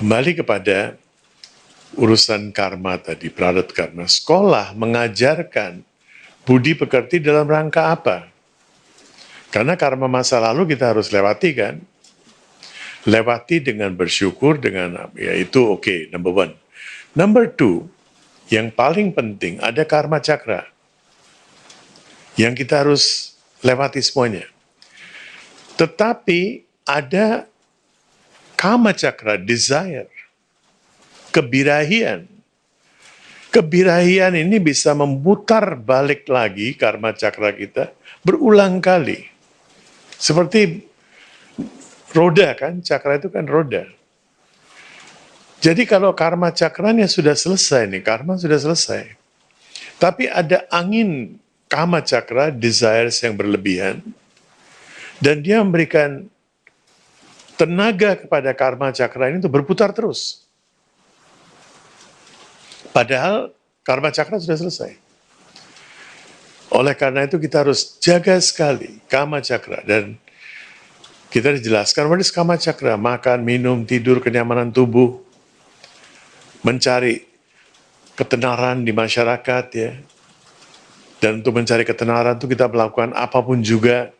Kembali kepada urusan karma tadi, prarabdha karma. Sekolah mengajarkan budi pekerti dalam rangka apa? Karena karma masa lalu kita harus lewati kan? Lewati dengan bersyukur, dengan ya itu oke, number one. Number two, yang paling penting ada karma cakra yang kita harus lewati semuanya. Tetapi ada kama cakra, desire, kebirahian. Kebirahian ini bisa memutar balik lagi karma cakra kita berulang kali. Seperti roda kan, cakra itu kan roda. Jadi kalau karma cakranya sudah selesai nih, karma sudah selesai. Tapi ada angin kama cakra, desires yang berlebihan, dan dia memberikan tenaga kepada karma cakra ini untuk berputar terus. Padahal karma cakra sudah selesai. Oleh karena itu kita harus jaga sekali kama cakra, dan kita dijelaskan what is kama cakra, makan, minum, tidur, kenyamanan tubuh, mencari ketenaran di masyarakat ya. Dan untuk mencari ketenaran itu kita melakukan apapun juga.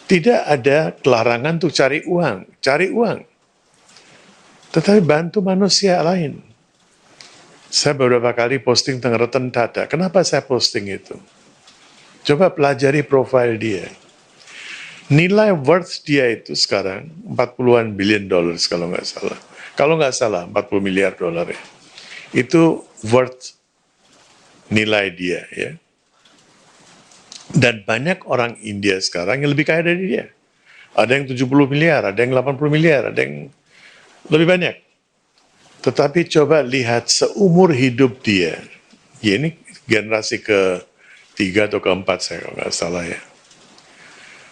Tidak ada larangan untuk cari uang. Tetapi bantu manusia lain. Saya beberapa kali posting tentang Ratan Tata. Kenapa saya posting itu? Coba pelajari profil dia. Nilai worth dia itu sekarang 40-an billion dollars kalau nggak salah. Kalau nggak salah 40 miliar dolar ya. Itu worth nilai dia ya. Dan banyak orang India sekarang yang lebih kaya dari dia. Ada yang 70 miliar, ada yang 80 miliar, ada yang lebih banyak. Tetapi coba lihat seumur hidup dia. Ya ini generasi ke-3 atau ke-4 saya kalau nggak salah ya.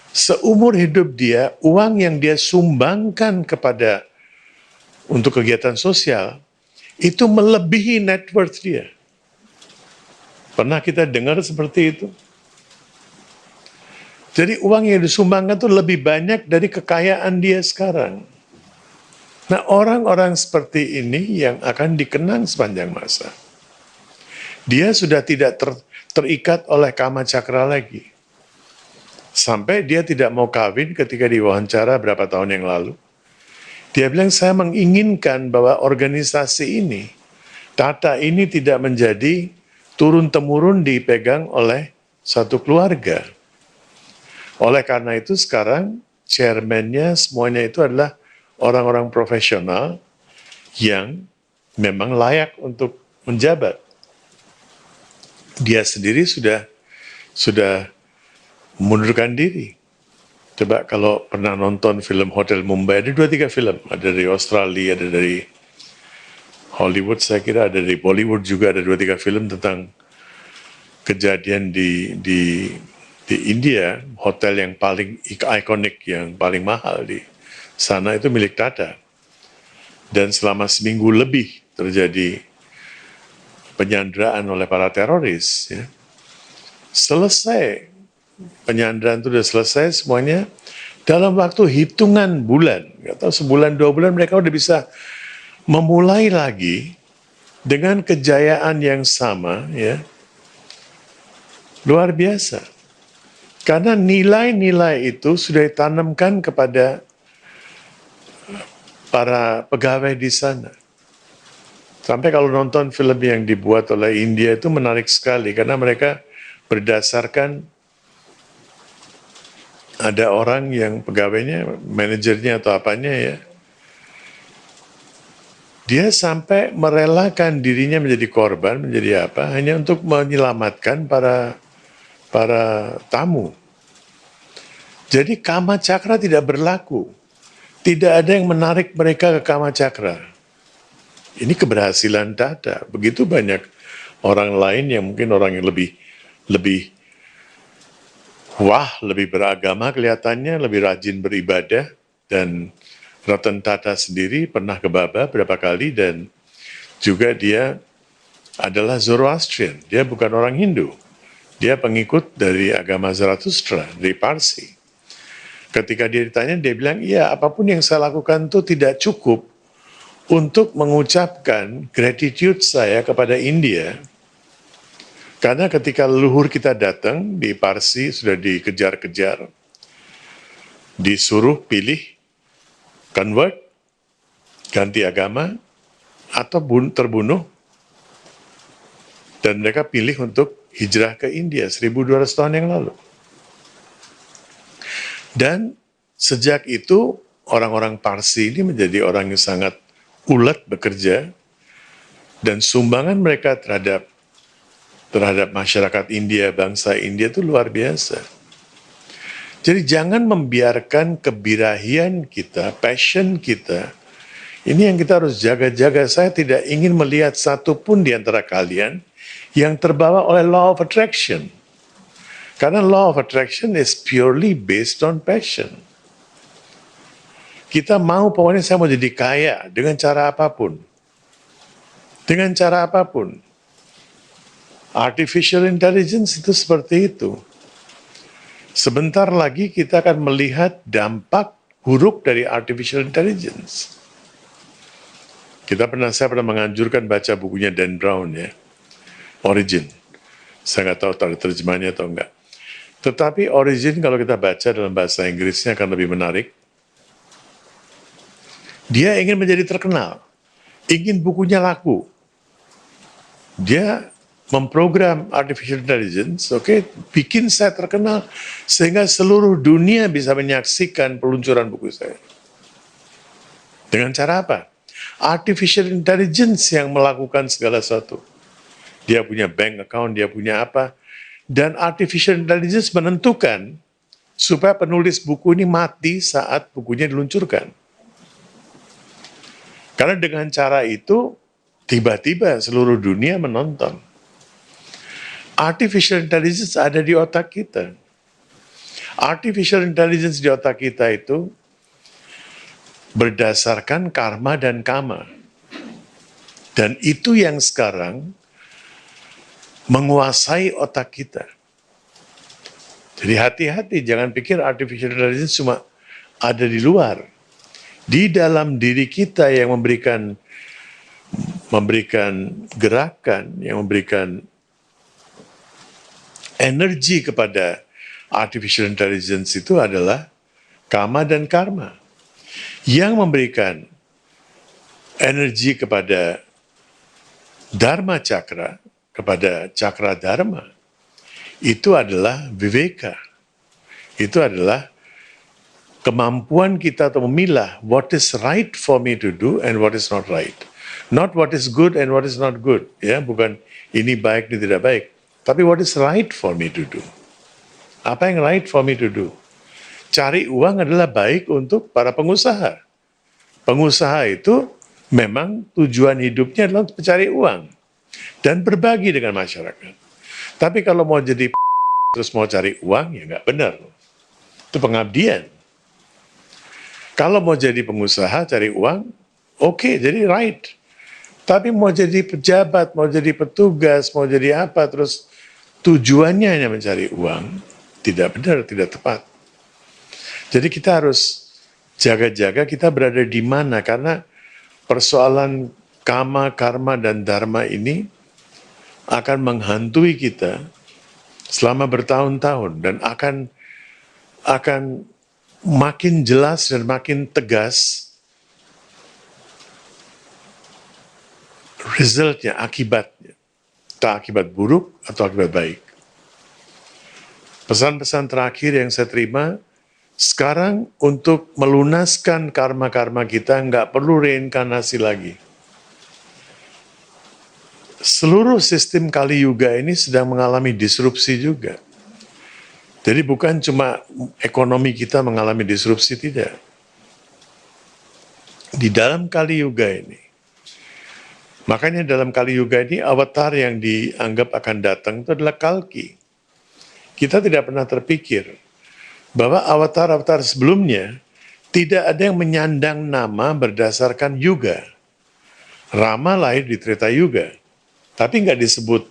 Seumur hidup dia, uang yang dia sumbangkan kepada untuk kegiatan sosial, itu melebihi net worth dia. Pernah kita dengar seperti itu? Jadi uang yang disumbangkan itu lebih banyak dari kekayaan dia sekarang. Nah, orang-orang seperti ini yang akan dikenang sepanjang masa. Dia sudah tidak terikat oleh kama cakra lagi. Sampai dia tidak mau kawin ketika diwawancara berapa tahun yang lalu. Dia bilang, saya menginginkan bahwa organisasi ini, Tata ini tidak menjadi turun-temurun dipegang oleh satu keluarga. Oleh karena itu sekarang chairman-nya semuanya itu adalah orang-orang profesional yang memang layak untuk menjabat. Dia sendiri sudah mengundurkan diri. Coba kalau pernah nonton film Hotel Mumbai, ada 2-3 film. Ada dari Australia, ada dari Hollywood, saya kira ada dari Bollywood juga, ada 2-3 film tentang kejadian di India, hotel yang paling ikonik, yang paling mahal di sana itu milik Tata. Dan selama seminggu lebih terjadi penyanderaan oleh para teroris. Ya. Selesai, penyanderaan itu sudah selesai semuanya, dalam waktu hitungan bulan, nggak tahu sebulan 2 bulan mereka udah bisa memulai lagi dengan kejayaan yang sama, ya, luar biasa. Karena nilai-nilai itu sudah ditanamkan kepada para pegawai di sana. Sampai kalau nonton film yang dibuat oleh India itu menarik sekali, karena mereka berdasarkan ada orang yang pegawainya, manajernya atau apanya ya, dia sampai merelakan dirinya menjadi korban, menjadi apa, hanya untuk menyelamatkan para tamu. Jadi kama cakra tidak berlaku. Tidak ada yang menarik mereka ke kama cakra. Ini keberhasilan Tata. Begitu banyak orang lain yang mungkin orang yang lebih lebih beragama kelihatannya, lebih rajin beribadah, dan Ratan Tata sendiri pernah ke Baba berapa kali, dan juga dia adalah Zoroastrian. Dia bukan orang Hindu. Dia pengikut dari agama Zarathustra, dari Parsi. Ketika dia ditanya, dia bilang, iya, apapun yang saya lakukan itu tidak cukup untuk mengucapkan gratitude saya kepada India. Karena ketika leluhur kita datang di Parsi, sudah dikejar-kejar, disuruh pilih convert, ganti agama, atau terbunuh, dan mereka pilih untuk hijrah ke India 1200 tahun yang lalu. Dan sejak itu orang-orang Parsi ini menjadi orang yang sangat ulet bekerja, dan sumbangan mereka terhadap masyarakat India, bangsa India itu luar biasa. Jadi jangan membiarkan kebirahian kita, passion kita, ini yang kita harus jaga-jaga. Saya tidak ingin melihat satupun di antara kalian yang terbawa oleh law of attraction. Karena law of attraction is purely based on passion. Kita mau, pokoknya saya mau jadi kaya dengan cara apapun. Dengan cara apapun. Artificial intelligence itu seperti itu. Sebentar lagi kita akan melihat dampak buruk dari artificial intelligence. Saya pernah menganjurkan baca bukunya Dan Brown ya, Origin. Saya nggak tahu terjemahannya atau enggak. Tetapi Origin kalau kita baca dalam bahasa Inggrisnya akan lebih menarik. Dia ingin menjadi terkenal, ingin bukunya laku. Dia memprogram artificial intelligence, bikin saya terkenal sehingga seluruh dunia bisa menyaksikan peluncuran buku saya. Dengan cara apa? Artificial intelligence yang melakukan segala sesuatu. Dia punya bank account, dia punya apa, dan artificial intelligence menentukan supaya penulis buku ini mati saat bukunya diluncurkan. Karena dengan cara itu, tiba-tiba seluruh dunia menonton. Artificial intelligence ada di otak kita. Artificial intelligence di otak kita itu berdasarkan karma dan kama. Dan itu yang sekarang menguasai otak kita. Jadi hati-hati, jangan pikir artificial intelligence cuma ada di luar. Di dalam diri kita yang memberikan gerakan, yang memberikan energi kepada artificial intelligence itu adalah kama dan karma. Yang memberikan energi kepada dharma cakra, kepada cakra dharma, itu adalah viveka. Itu adalah kemampuan kita untuk memilah what is right for me to do and what is not right. Not what is good and what is not good. Ya, bukan ini baik, ini tidak baik. Tapi what is right for me to do. Apa yang right for me to do? Cari uang adalah baik untuk para pengusaha. Pengusaha itu memang tujuan hidupnya adalah mencari uang dan berbagi dengan masyarakat. Tapi kalau mau jadi terus mau cari uang, ya nggak benar. Itu pengabdian. Kalau mau jadi pengusaha, cari uang, oke, jadi right. Tapi mau jadi pejabat, mau jadi petugas, mau jadi apa, terus tujuannya hanya mencari uang, tidak benar, tidak tepat. Jadi kita harus jaga-jaga kita berada di mana, karena persoalan kama, karma, dan dharma ini akan menghantui kita selama bertahun-tahun dan akan makin jelas dan makin tegas resultnya, akibatnya. Entah akibat buruk atau akibat baik. Pesan-pesan terakhir yang saya terima, sekarang untuk melunaskan karma-karma kita nggak perlu reinkarnasi lagi. Seluruh sistem Kali Yuga ini sedang mengalami disrupsi juga. Jadi bukan cuma ekonomi kita mengalami disrupsi, tidak. Di dalam Kali Yuga ini, makanya dalam Kali Yuga ini avatar yang dianggap akan datang itu adalah Kalki. Kita tidak pernah terpikir bahwa avatar-avatar sebelumnya tidak ada yang menyandang nama berdasarkan Yuga. Rama lahir di Treta Yuga, tapi nggak disebut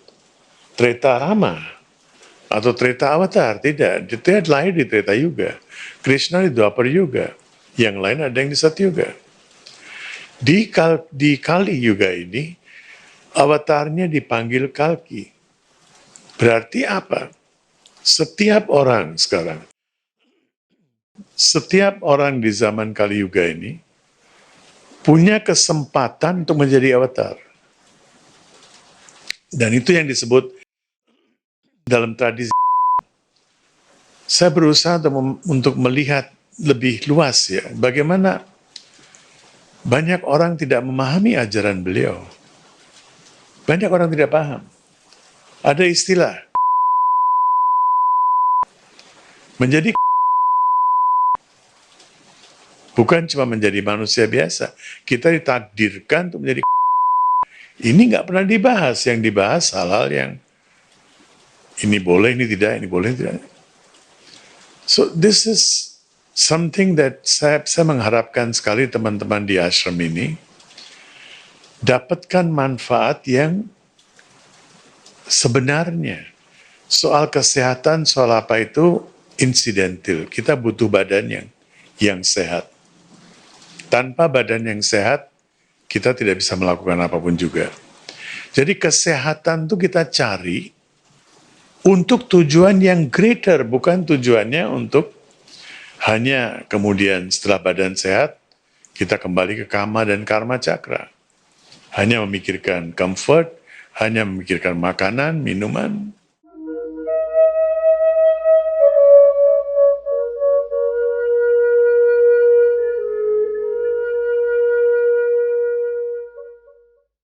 Treta Rama. Atau Treta Avatar, tidak. Dia lahir di Treta Yuga. Krishna di Dwapar Yuga. Yang lain ada yang di Satyuga. Di Kali Yuga ini, avatarnya dipanggil Kalki. Berarti apa? Setiap orang sekarang, setiap orang di zaman Kali Yuga ini punya kesempatan untuk menjadi avatar. Dan itu yang disebut dalam tradisi. Saya berusaha untuk melihat lebih luas ya, bagaimana banyak orang tidak memahami ajaran beliau. Banyak orang tidak paham. Ada istilah, menjadi bukan cuma menjadi manusia biasa. Kita ditakdirkan untuk menjadi. Ini nggak pernah dibahas. Yang dibahas hal-hal yang ini boleh, ini tidak, ini boleh, tidak. So this is something that saya mengharapkan sekali teman-teman di ashram ini dapatkan manfaat yang sebenarnya. Soal kesehatan, soal apa itu insidental. Kita butuh badan yang sehat. Tanpa badan yang sehat, kita tidak bisa melakukan apapun juga. Jadi kesehatan itu kita cari untuk tujuan yang greater, bukan tujuannya untuk hanya kemudian setelah badan sehat, kita kembali ke kama dan karma cakra. Hanya memikirkan comfort, hanya memikirkan makanan, minuman,